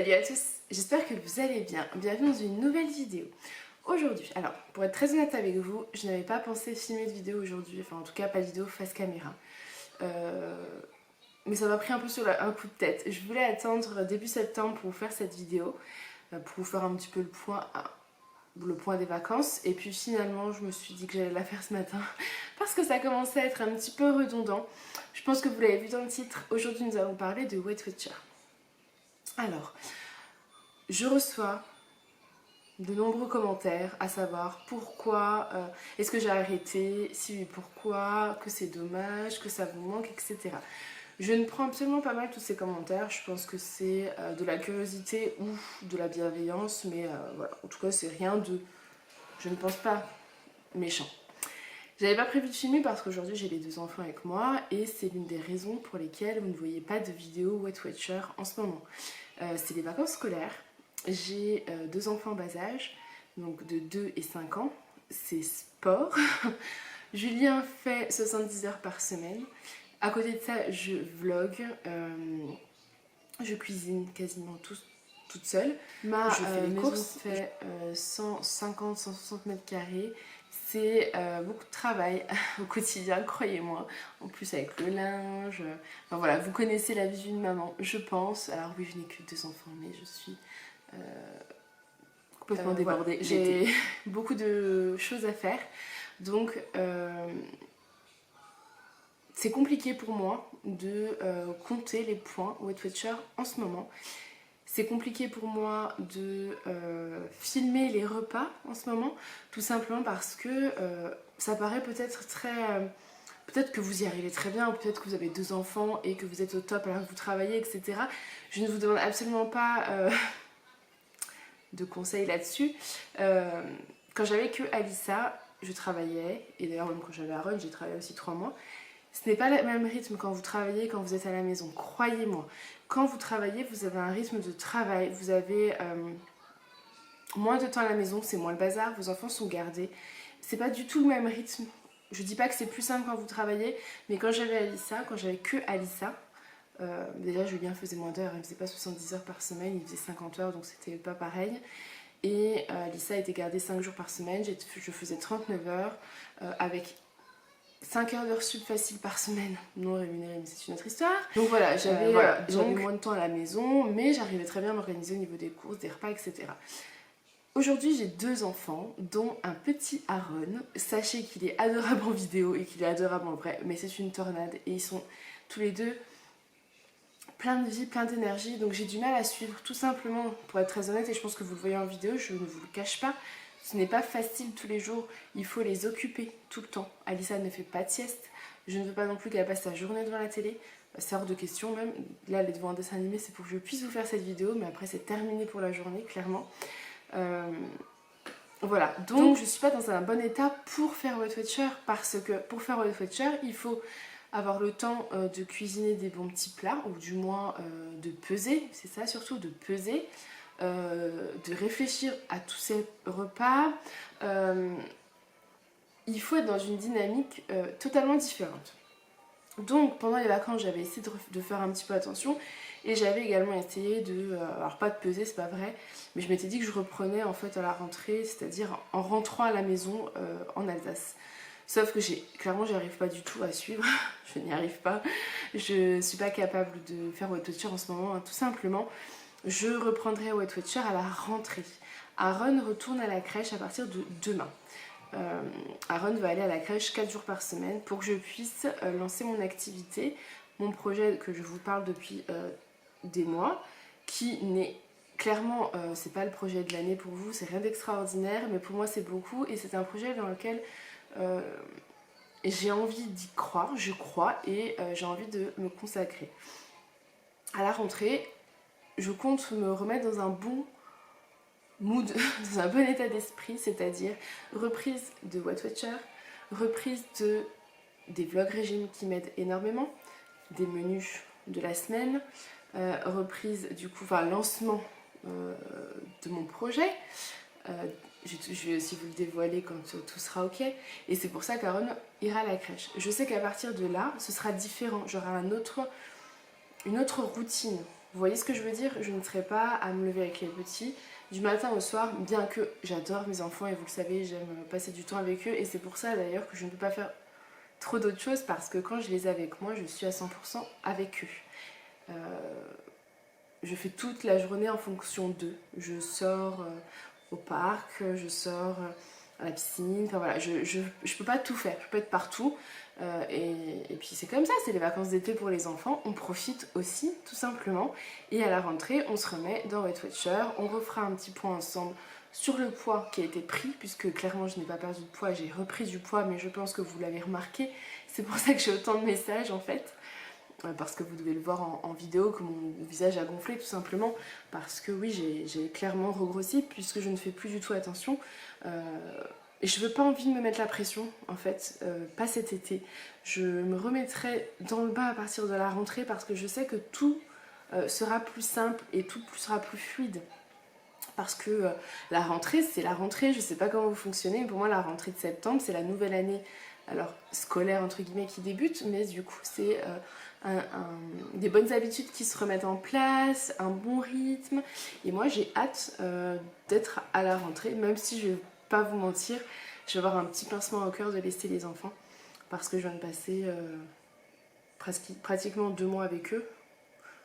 Salut à tous, j'espère que vous allez bien. Bienvenue dans une nouvelle vidéo. Aujourd'hui, alors pour être très honnête avec vous, je n'avais pas pensé filmer de vidéo aujourd'hui, enfin en tout cas pas de vidéo face caméra. Mais ça m'a pris un peu sur un coup de tête. Je voulais attendre début septembre pour vous faire cette vidéo, pour vous faire un petit peu le point des vacances. Et puis finalement, je me suis dit que j'allais la faire ce matin parce que ça commençait à être un petit peu redondant. Je pense que vous l'avez vu dans le titre. Aujourd'hui, nous allons parler de Weight Watcher. Alors, je reçois de nombreux commentaires à savoir pourquoi est-ce que j'ai arrêté, si oui pourquoi, que c'est dommage, que ça vous manque, etc. Je ne prends absolument pas mal tous ces commentaires, je pense que c'est de la curiosité ou de la bienveillance, mais voilà, en tout cas c'est rien de, je ne pense pas, méchant. J'avais pas prévu de filmer parce qu'aujourd'hui j'ai les deux enfants avec moi et c'est l'une des raisons pour lesquelles vous ne voyez pas de vidéo Weight Watcher en ce moment. C'est les vacances scolaires. J'ai deux enfants bas âge, donc de 2 et 5 ans. C'est sport. Julien fait 70 heures par semaine. À côté de ça, je vlog. Je cuisine quasiment toute seule. Je fais les courses. Fait 150-160 mètres carrés. C'est beaucoup de travail au quotidien, croyez-moi. En plus avec le linge. Enfin voilà, vous connaissez la vie d'une maman, je pense. Alors oui, je n'ai que deux enfants, mais je suis complètement débordée. Voilà. J'ai beaucoup de choses à faire. Donc c'est compliqué pour moi de compter les points Weight Watcher en ce moment. C'est compliqué pour moi de filmer les repas en ce moment, tout simplement parce que ça paraît peut-être très... peut-être que vous y arrivez très bien, peut-être que vous avez deux enfants et que vous êtes au top alors que vous travaillez, etc. Je ne vous demande absolument pas de conseils là-dessus. Quand j'avais que Alissa, je travaillais, et d'ailleurs même quand j'avais Aaron, j'ai travaillé aussi 3 mois. Ce n'est pas le même rythme quand vous travaillez, quand vous êtes à la maison, croyez-moi. Quand vous travaillez, vous avez un rythme de travail, vous avez moins de temps à la maison, c'est moins le bazar, vos enfants sont gardés. C'est pas du tout le même rythme. Je dis pas que c'est plus simple quand vous travaillez, mais quand j'avais Alissa, quand j'avais que Alissa, déjà Julien faisait moins d'heures, il faisait pas 70 heures par semaine, il faisait 50 heures, donc c'était pas pareil. Et Alissa était gardée 5 jours par semaine, je faisais 39 heures avec 5 heures d'heures sup facile par semaine, non rémunérée, mais c'est une autre histoire. Donc voilà, j'avais moins de temps à la maison, mais j'arrivais très bien à m'organiser au niveau des courses, des repas, etc. Aujourd'hui, j'ai deux enfants, dont un petit Aaron. Sachez qu'il est adorable en vidéo et qu'il est adorable en vrai, mais c'est une tornade. Et ils sont tous les deux plein de vie, plein d'énergie, donc j'ai du mal à suivre, tout simplement, pour être très honnête, et je pense que vous le voyez en vidéo, je ne vous le cache pas. Ce n'est pas facile tous les jours, il faut les occuper tout le temps. Alissa ne fait pas de sieste, je ne veux pas non plus qu'elle passe sa journée devant la télé, c'est hors de question même. Là, elle est devant un dessin animé, c'est pour que je puisse vous faire cette vidéo, mais après c'est terminé pour la journée, clairement. Voilà, donc je ne suis pas dans un bon état pour faire Weight Watcher, parce que pour faire Weight Watcher, il faut avoir le temps de cuisiner des bons petits plats, ou du moins de peser, c'est ça surtout, de peser. De réfléchir à tous ces repas, il faut être dans une dynamique totalement différente. Donc pendant les vacances j'avais essayé de faire un petit peu attention et j'avais également essayé de, alors pas de peser c'est pas vrai, mais je m'étais dit que je reprenais en fait à la rentrée, c'est-à-dire en rentrant à la maison en Alsace. Sauf que clairement j'y arrive pas du tout à suivre, je n'y arrive pas, je suis pas capable de faire Weight Watcher en ce moment, hein, tout simplement. Je reprendrai Weight Watcher à la rentrée. Aaron retourne à la crèche à partir de demain. Aaron va aller à la crèche 4 jours par semaine pour que je puisse lancer mon activité, mon projet que je vous parle depuis des mois, qui n'est clairement, c'est pas le projet de l'année pour vous, c'est rien d'extraordinaire, mais pour moi c'est beaucoup et c'est un projet dans lequel j'ai envie d'y croire, je crois, et j'ai envie de me consacrer. À la rentrée, je compte me remettre dans un bon mood, dans un bon état d'esprit, c'est-à-dire reprise de Weight Watcher, reprise des vlogs régimes qui m'aident énormément, des menus de la semaine, reprise du coup, enfin lancement de mon projet. Je vais aussi vous le dévoiler quand tout sera ok, et c'est pour ça qu'Aaron ira à la crèche. Je sais qu'à partir de là, ce sera différent, j'aurai une autre routine. Vous voyez ce que je veux dire? Je ne serai pas à me lever avec les petits du matin au soir, bien que j'adore mes enfants et vous le savez, j'aime passer du temps avec eux et c'est pour ça d'ailleurs que je ne peux pas faire trop d'autres choses parce que quand je les ai avec moi, je suis à 100% avec eux. Je fais toute la journée en fonction d'eux. Je sors au parc, je sors à la piscine, enfin voilà, je peux pas tout faire, je peux pas être partout. Et puis c'est comme ça, c'est les vacances d'été pour les enfants, on profite aussi tout simplement. Et à la rentrée, on se remet dans Weight Watcher, on refera un petit point ensemble sur le poids qui a été pris, puisque clairement je n'ai pas perdu de poids, j'ai repris du poids, mais je pense que vous l'avez remarqué, c'est pour ça que j'ai autant de messages en fait. Parce que vous devez le voir en vidéo que mon visage a gonflé tout simplement parce que oui j'ai clairement regrossi puisque je ne fais plus du tout attention et je veux pas envie de me mettre la pression en fait, pas cet été. Je me remettrai dans le bain à partir de la rentrée parce que je sais que tout sera plus simple et tout sera plus fluide. Parce que la rentrée, c'est la rentrée, je sais pas comment vous fonctionnez, mais pour moi la rentrée de septembre, c'est la nouvelle année, alors scolaire entre guillemets, qui débute, mais du coup c'est des bonnes habitudes qui se remettent en place, un bon rythme, et moi j'ai hâte d'être à la rentrée, même si je vais pas vous mentir, je vais avoir un petit pincement au cœur de laisser les enfants, parce que je viens de passer pratiquement 2 mois avec eux.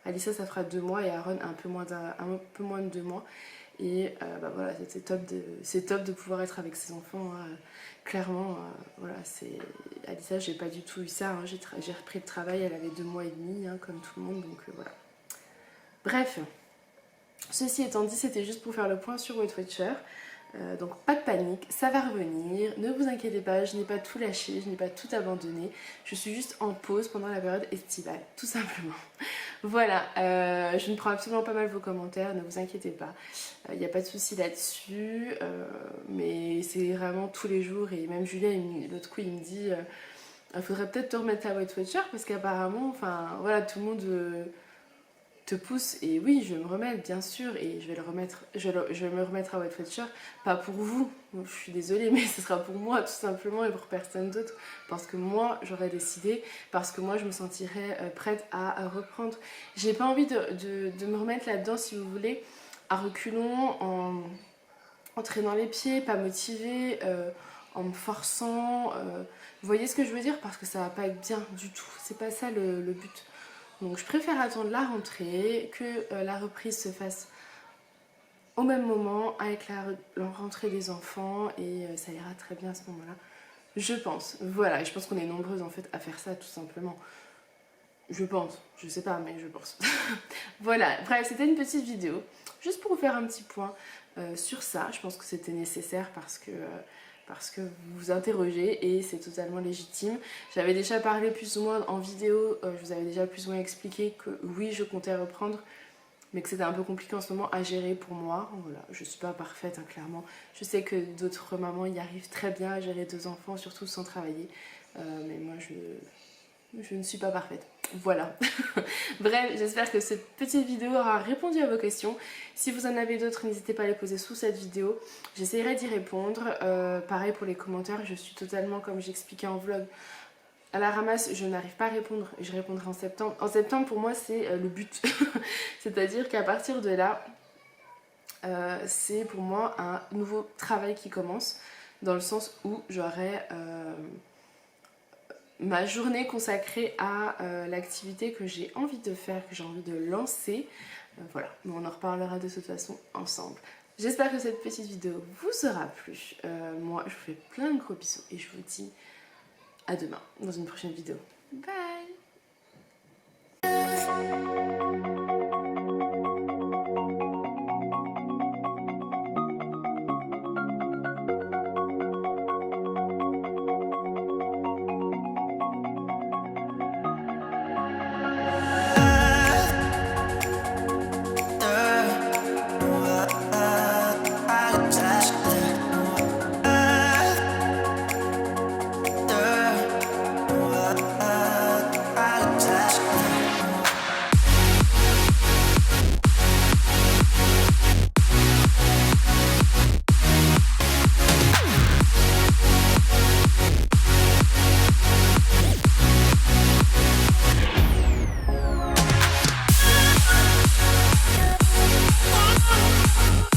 Alissa ça fera 2 mois et Aaron un peu moins de 2 mois. Et bah voilà, c'est top de pouvoir être avec ses enfants. Clairement, voilà, Alissa, j'ai pas du tout eu ça. Hein. J'ai repris le travail, elle avait 2 mois et demi, hein, comme tout le monde. Donc voilà. Bref, ceci étant dit, c'était juste pour faire le point sur Weight Watcher. Donc pas de panique, ça va revenir, ne vous inquiétez pas, je n'ai pas tout lâché, je n'ai pas tout abandonné, je suis juste en pause pendant la période estivale, tout simplement. Voilà, je ne prends absolument pas mal vos commentaires, ne vous inquiétez pas, il n'y a pas de souci là-dessus, mais c'est vraiment tous les jours, et même Julien, l'autre coup, il me dit, il faudrait peut-être te remettre à Weight Watcher, parce qu'apparemment, enfin voilà, tout le monde te pousse, et oui je vais me remettre bien sûr et je vais me remettre à Weight Watcher, pas pour vous, je suis désolée, mais ce sera pour moi tout simplement et pour personne d'autre, parce que moi j'aurais décidé, parce que moi je me sentirais prête à reprendre. J'ai pas envie de me remettre là-dedans, si vous voulez, à reculons, en traînant les pieds, pas motivée, en me forçant, vous voyez ce que je veux dire, parce que ça va pas être bien du tout, c'est pas ça le but. Donc je préfère attendre la rentrée, que la reprise se fasse au même moment avec la rentrée des enfants et ça ira très bien à ce moment-là. Je pense, voilà, et je pense qu'on est nombreuses en fait à faire ça tout simplement. Je pense, je sais pas mais je pense. Voilà, bref, c'était une petite vidéo, juste pour vous faire un petit point sur ça. Je pense que c'était nécessaire parce que vous vous interrogez et c'est totalement légitime. J'avais déjà parlé plus ou moins en vidéo, je vous avais déjà plus ou moins expliqué que oui, je comptais reprendre, mais que c'était un peu compliqué en ce moment à gérer pour moi. Voilà, je suis pas parfaite, hein, clairement. Je sais que d'autres mamans y arrivent très bien à gérer 2 enfants, surtout sans travailler. Mais moi, je ne suis pas parfaite. Voilà. Bref, j'espère que cette petite vidéo aura répondu à vos questions. Si vous en avez d'autres, n'hésitez pas à les poser sous cette vidéo. J'essaierai d'y répondre. Pareil pour les commentaires, je suis totalement, comme j'expliquais en vlog, à la ramasse. Je n'arrive pas à répondre. Je répondrai en septembre. En septembre, pour moi, c'est le but. C'est-à-dire qu'à partir de là, c'est pour moi un nouveau travail qui commence, dans le sens où j'aurai ma journée consacrée à l'activité que j'ai envie de faire, que j'ai envie de lancer. Voilà, mais on en reparlera de toute façon ensemble. J'espère que cette petite vidéo vous aura plu. Moi, je vous fais plein de gros bisous et je vous dis à demain dans une prochaine vidéo. Bye!